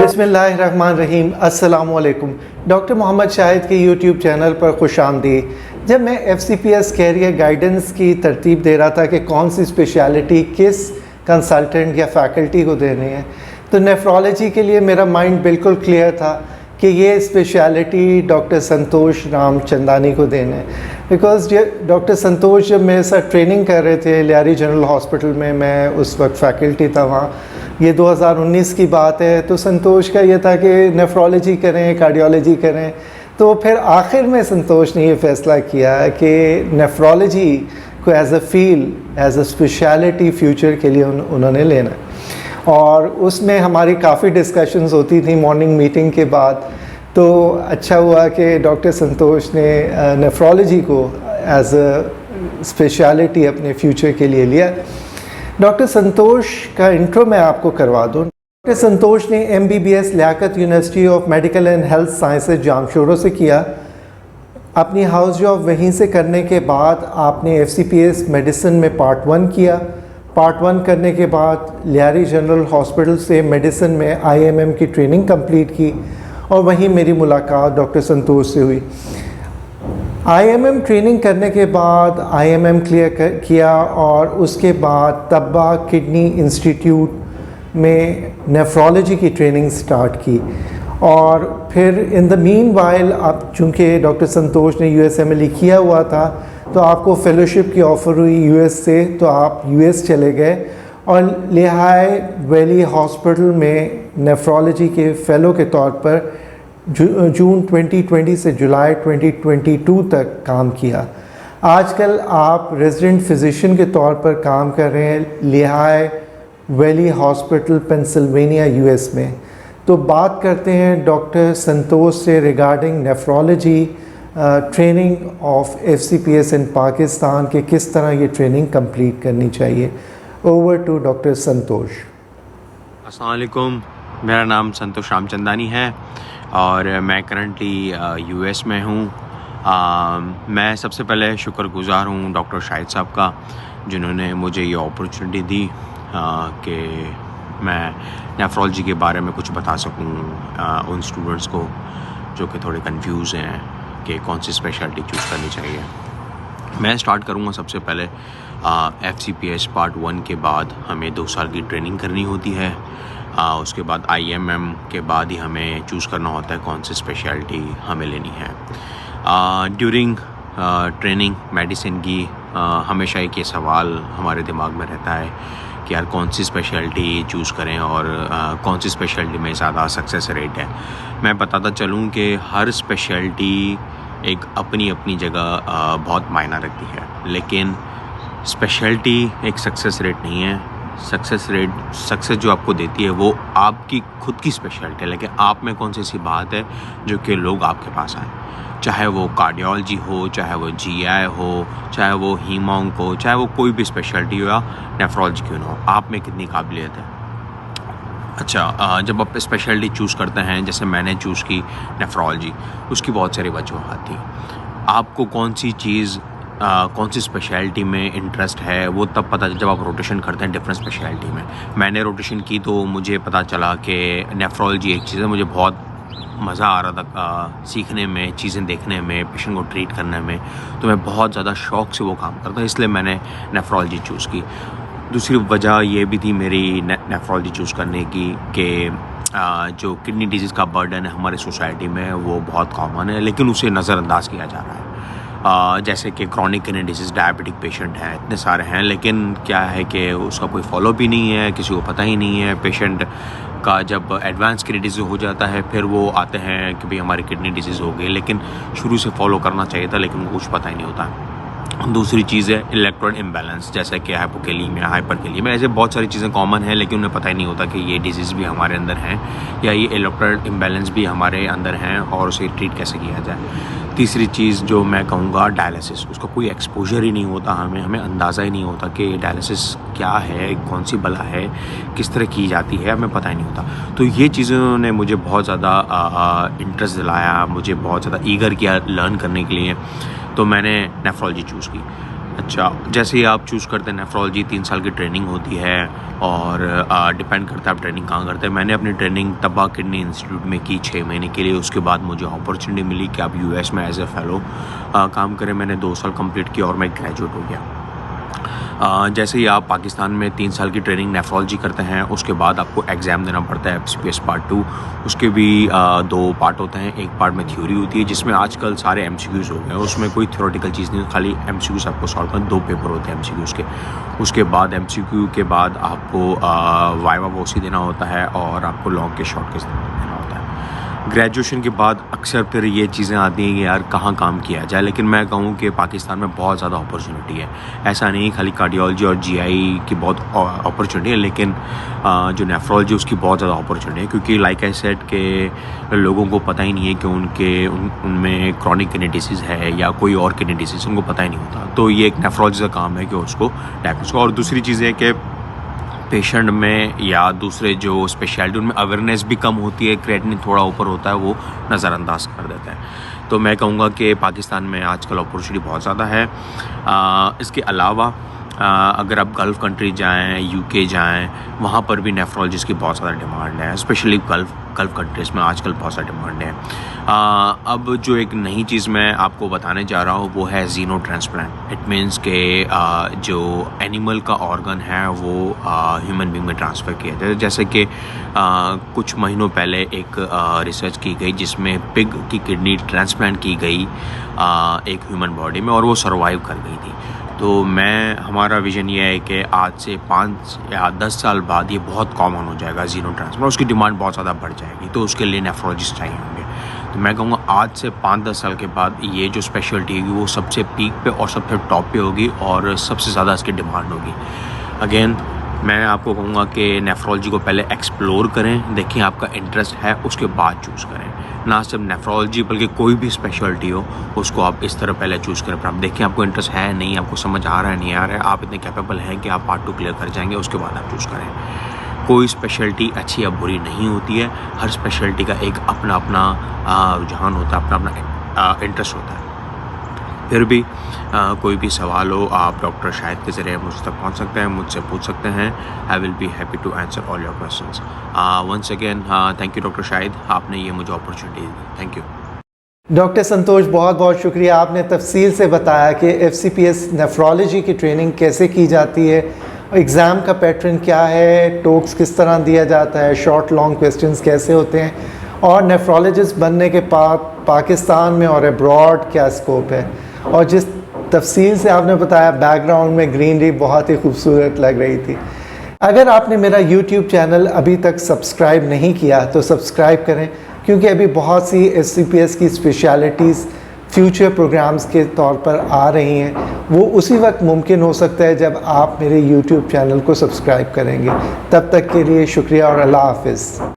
बिस्मिल्लाहिर्रहमानिर्रहीम। अस्सलामुअलैकुम। डॉक्टर मोहम्मद शाहिद के यूट्यूब चैनल पर खुशामदीद। जब मैं FCPS कैरियर गाइडेंस की तरतीब दे रहा था कि कौन सी स्पेशलिटी किस कंसल्टेंट या फैकल्टी को देनी है, तो नेफ्रोलॉजी के लिए मेरा माइंड बिल्कुल क्लियर था कि ये स्पेशलिटी डॉक्टर संतोष रामचंदानी को देना है। बिकॉज़ डॉक्टर संतोष जब मेरे साथ ट्रेनिंग कर रहे थे लियारी जनरल हॉस्पिटल में, मैं उस वक्त फैकल्टी था वहाँ, ये 2019 की बात है। तो संतोष का ये था कि नेफ्रोलॉजी करें, कार्डियोलॉजी करें। तो फिर आखिर में संतोष ने ये फ़ैसला किया कि नेफ्रोलॉजी को as a field, as a speciality future के लिए उन्होंने लेना है। और उसमें हमारी काफ़ी डिस्कशंस होती थी मॉर्निंग मीटिंग के बाद। तो अच्छा हुआ कि डॉक्टर संतोष ने नेफ्रोलॉजी को एज अ स्पेशलिटी अपने फ्यूचर के लिए लिया। डॉक्टर संतोश का इंट्रो मैं आपको करवा दूँ। डॉक्टर संतोष ने MBBS Liaquat university of medical and health sciences Jamshoro से किया। अपनी हाउस जॉब वहीं से करने के बाद आपने FCPS मेडिसिन में पार्ट 1 किया। पार्ट 1 करने के बाद लियारी जनरल हॉस्पिटल से मेडिसिन में IMM की ट्रेनिंग कंप्लीट की और वहीं मेरी मुलाकात डॉक्टर संतोष से हुई। IMM ट्रेनिंग करने के बाद IMM क्लियर किया और उसके बाद तब्बा किडनी इंस्टीट्यूट में नेफ्रोलॉजी की ट्रेनिंग स्टार्ट की। और फिर इन द मीन वाइल, अब चूँकि डॉक्टर संतोष ने USMLE किया हुआ था तो आपको फेलोशिप की ऑफ़र हुई US से, तो आप US चले गए और लिहाई वैली हॉस्पिटल में नेफ्रोलॉजी के फ़ेलो के तौर पर जून 2020 से जुलाई 2022 तक काम किया। आजकल आप रेजिडेंट फिजिशियन के तौर पर काम कर रहे हैं लिहाई वैली हॉस्पिटल पेंसिल्वेनिया US में। तो बात करते हैं डॉक्टर संतोष से regarding nephrology training of FCPS इन पाकिस्तान के किस तरह ये ट्रेनिंग कंप्लीट करनी चाहिए। ओवर टू डॉक्टर संतोष। अस्सलाम वालेकुम, मेरा नाम संतोष रामचंदानी है और मैं करंटली US में हूँ। मैं सबसे पहले शुक्रगुज़ार हूँ डॉक्टर शाहिद साहब का, जिन्होंने मुझे ये अपॉर्चुनिटी दी कि मैं नेफ्रोलॉजी के बारे में कुछ बता सकूँ उन स्टूडेंट्स को जो कि थोड़े कंफ्यूज हैं कि कौन सी स्पेशलिटी चूज़ करनी चाहिए। मैं स्टार्ट करूँगा सबसे पहले FCPS पार्ट 1 के बाद हमें 2 साल की ट्रेनिंग करनी होती है। उसके बाद IMM के बाद ही हमें चूज़ करना होता है कौन सी स्पेशलिटी हमें लेनी है। ड्यूरिंग ट्रेनिंग मेडिसिन की हमेशा एक ये सवाल हमारे दिमाग में रहता है कि यार कौन सी स्पेशलिटी चूज़ करें और कौन सी स्पेशलिटी में ज़्यादा सक्सेस रेट है। मैं बताता चलूँ कि हर स्पेशलिटी एक अपनी अपनी जगह बहुत मायना रखती है, लेकिन स्पेशलिटी एक सक्सेस रेट नहीं है। सक्सेस जो आपको देती है वो आपकी खुद की स्पेशलिटी है, लेकिन आप में कौन सी ऐसी बात है जो कि लोग आपके पास आए, चाहे वो कार्डियोलॉजी हो, चाहे वो GI हो, चाहे वो हीमोंक हो, चाहे वो कोई भी स्पेशलिटी हो या नेफ्रोलॉजी क्यों ना हो, आप में कितनी काबिलियत है। अच्छा, जब आप स्पेशलिटी चूज़ करते हैं, जैसे मैंने चूज़ की नेफ्रोलॉजी, उसकी बहुत सारी वजूहत थी। आपको कौन सी चीज़ कौन सी स्पेशलिटी में इंटरेस्ट है वो तब पता जब आप रोटेशन करते हैं डिफरेंट स्पेशलिटी में। मैंने रोटेशन की तो मुझे पता चला कि नेफ्रोलॉजी एक चीज़ है, मुझे बहुत मज़ा आ रहा था सीखने में, चीज़ें देखने में, पेशेंट को ट्रीट करने में। तो मैं बहुत ज़्यादा शौक़ से वो काम करता हूँ, इसलिए मैंने नेफ्रोलॉजी चूज़ की। दूसरी वजह ये भी थी मेरी नेफ्रोलॉजी चूज़ करने की कि जो किडनी डिजीज़ का बर्डन है हमारी सोसाइटी में वो बहुत कॉमन है, लेकिन उसे नज़रअंदाज किया जा रहा है। जैसे कि chronic kidney disease, diabetic patient हैं, इतने सारे हैं, लेकिन क्या है कि उसका कोई फॉलो भी नहीं है, किसी को पता ही नहीं है। पेशेंट का जब एडवांस किडनी डिजीज़ हो जाता है फिर वो आते हैं कि भाई हमारी किडनी डिजीज़ हो गई, लेकिन शुरू से फॉलो करना चाहिए था, लेकिन कुछ पता ही नहीं होता। दूसरी चीज़ है इलेक्ट्रोलाइट इम्बैलेंस, जैसे कि हाइपोकैलिमिया, हाइपरकैलिमिया, ऐसे बहुत सारी चीज़ें कॉमन हैं, लेकिन उन्हें पता ही नहीं होता कि ये डिजीज़ भी हमारे अंदर हैं या ये इलेक्ट्रोलाइट इम्बैलेंस भी हमारे अंदर हैं और उसे ट्रीट कैसे किया जाए। तीसरी चीज़ जो मैं कहूँगा डायलिसिस, उसका कोई एक्सपोजर ही नहीं होता, हमें अंदाज़ा ही नहीं होता कि डायलिसिस क्या है, कौन सी बला है, किस तरह की जाती है, हमें पता ही नहीं होता। तो ये चीज़ों ने मुझे बहुत ज़्यादा इंटरेस्ट दिलाया, मुझे बहुत ज़्यादा ईगर किया लर्न करने के लिए, तो मैंने नेफ्रोलॉजी चूज़ की। अच्छा, जैसे ही आप चूज़ करते हैं नेफ्रोलॉजी 3 साल की ट्रेनिंग होती है और डिपेंड करता है आप ट्रेनिंग कहाँ करते हैं। मैंने अपनी ट्रेनिंग तब्बा किडनी इंस्टीट्यूट में की 6 महीने के लिए। उसके बाद मुझे अपॉर्चुनिटी मिली कि आप यूएस में एज ए फेलो काम करें। मैंने 2 साल कंप्लीट किया और मैं ग्रेजुएट हो गया। जैसे ही आप पाकिस्तान में 3 साल की ट्रेनिंग नेफ्रोलॉजी करते हैं, उसके बाद आपको एग्ज़ाम देना पड़ता है FCPS पार्ट 2। उसके भी 2 पार्ट होते हैं। एक पार्ट में थ्योरी होती है जिसमें आजकल सारे MCQs हो गए हैं, उसमें कोई थ्योरेटिकल चीज़ नहीं, खाली MCQs आपको सॉल्व करना। 2 पेपर होते हैं MCQs के। उसके बाद MCQ के बाद आपको वाइवा वोसी देना होता है और आपको लॉन्ग के शॉर्ट के देना होता है। ग्रेजुएशन के बाद अक्सर फिर ये चीज़ें आती हैं कि यार कहाँ काम किया जाए, लेकिन मैं कहूँ कि पाकिस्तान में बहुत ज़्यादा अपॉर्चुनिटी है। ऐसा नहीं खाली कार्डियोलॉजी और GI की बहुत अपॉर्चुनिटी है, लेकिन जो नेफ्रोलॉजी उसकी बहुत ज़्यादा अपॉर्चुनिटी है, क्योंकि लाइक आई सेड के लोगों को पता ही नहीं है कि उनमें क्रॉनिक किडनी डिसीज़ है या कोई और किडनी डिसीज़ उनको पता ही नहीं होता। तो ये एक नेफ्रोलॉजी का काम है कि उसको डायग्नोस। और दूसरी चीज़ है कि पेशेंट में या दूसरे जो स्पेशलिटी उनमें अवेयरनेस भी कम होती है, क्रिएटिनिन थोड़ा ऊपर होता है, वो नज़रअंदाज कर देते हैं। तो मैं कहूँगा कि पाकिस्तान में आजकल अपॉर्चुनिटी बहुत ज़्यादा है। इसके अलावा अगर आप गल्फ़ कंट्री जाएँ, UK जाएँ, वहाँ पर भी नेफ्रोलॉजिस्ट की बहुत ज़्यादा डिमांड है। स्पेशली गल्फ़ कंट्रीज़ में आजकल बहुत ज़्यादा डिमांड है। अब जो एक नई चीज़ मैं आपको बताने जा रहा हूँ वो है ज़ीनो ट्रांसप्लांट। इट मीन्स के जो एनिमल का ऑर्गन है वो ह्यूमन बीइंग में ट्रांसफ़र किया जाए। जैसे कि कुछ महीनों पहले एक रिसर्च की गई जिसमें पिग की किडनी ट्रांसप्लांट की गई एक ह्यूमन बॉडी में और वो सर्वाइव कर गई थी। तो हमारा विज़न ये है कि आज से 5 या 10 साल बाद ये बहुत कॉमन हो जाएगा ज़ीनो ट्रांसप्लांट, उसकी डिमांड बहुत ज़्यादा बढ़ जाएगी। तो उसके लिए नेफ्रोलॉजिस्ट चाहिए होंगे। तो मैं कहूँगा आज से 5-10 साल के बाद ये जो स्पेशलिटी होगी वो सबसे पीक पे और सबसे टॉप पे होगी और सबसे ज़्यादा इसकी डिमांड होगी। अगेन मैं आपको कहूँगा कि नेफ्रोलॉजी को पहले एक्सप्लोर करें, देखें आपका इंटरेस्ट है, उसके बाद चूज़ करें। ना सिर्फ नेफ्रोलॉजी बल्कि कोई भी स्पेशलिटी हो उसको आप इस तरह पहले चूज़ करें। पर आप देखें आपको इंटरेस्ट है नहीं, आपको समझ आ रहा है नहीं आ रहा है, आप इतने कैपेबल हैं कि आप पार्ट 2 क्लियर कर जाएंगे, उसके बाद आप चूज़ करें। कोई स्पेशलिटी अच्छी या बुरी नहीं होती है, हर स्पेशलिटी का एक अपना अपना रुझान होता है, अपना अपना इंटरेस्ट होता है। फिर भी कोई भी सवाल हो आप डॉक्टर शाहिद के ज़रिए मुझ तक पहुंच सकते हैं, मुझसे पूछ सकते हैं। I will be happy to answer all your questions. Once again thank you doctor Shahid, आपने ये मुझे अपॉर्चुनिटी दी। थैंक यू डॉक्टर संतोष, बहुत बहुत शुक्रिया। आपने तफसील से बताया कि FCPS नेफ्रोलॉजी की ट्रेनिंग कैसे की जाती है, एग्ज़ाम का पैटर्न क्या है, टॉक्स किस तरह दिया जाता है, शॉर्ट लॉन्ग क्वेश्चंस कैसे होते हैं, और नेफ्रोलॉजिस्ट बनने के बाद पाकिस्तान में और अब्रॉड क्या स्कोप है। और जिस तफसील से आपने बताया, बैकग्राउंड में ग्रीनरी बहुत ही खूबसूरत लग रही थी। अगर आपने मेरा YouTube चैनल अभी तक सब्सक्राइब नहीं किया तो सब्सक्राइब करें, क्योंकि अभी बहुत सी FCPS की स्पेशलिटीज़ फ्यूचर प्रोग्राम्स के तौर पर आ रही हैं। वो उसी वक्त मुमकिन हो सकता है जब आप मेरे YouTube चैनल को सब्सक्राइब करेंगे। तब तक के लिए शुक्रिया और अल्लाह हाफ़िज़।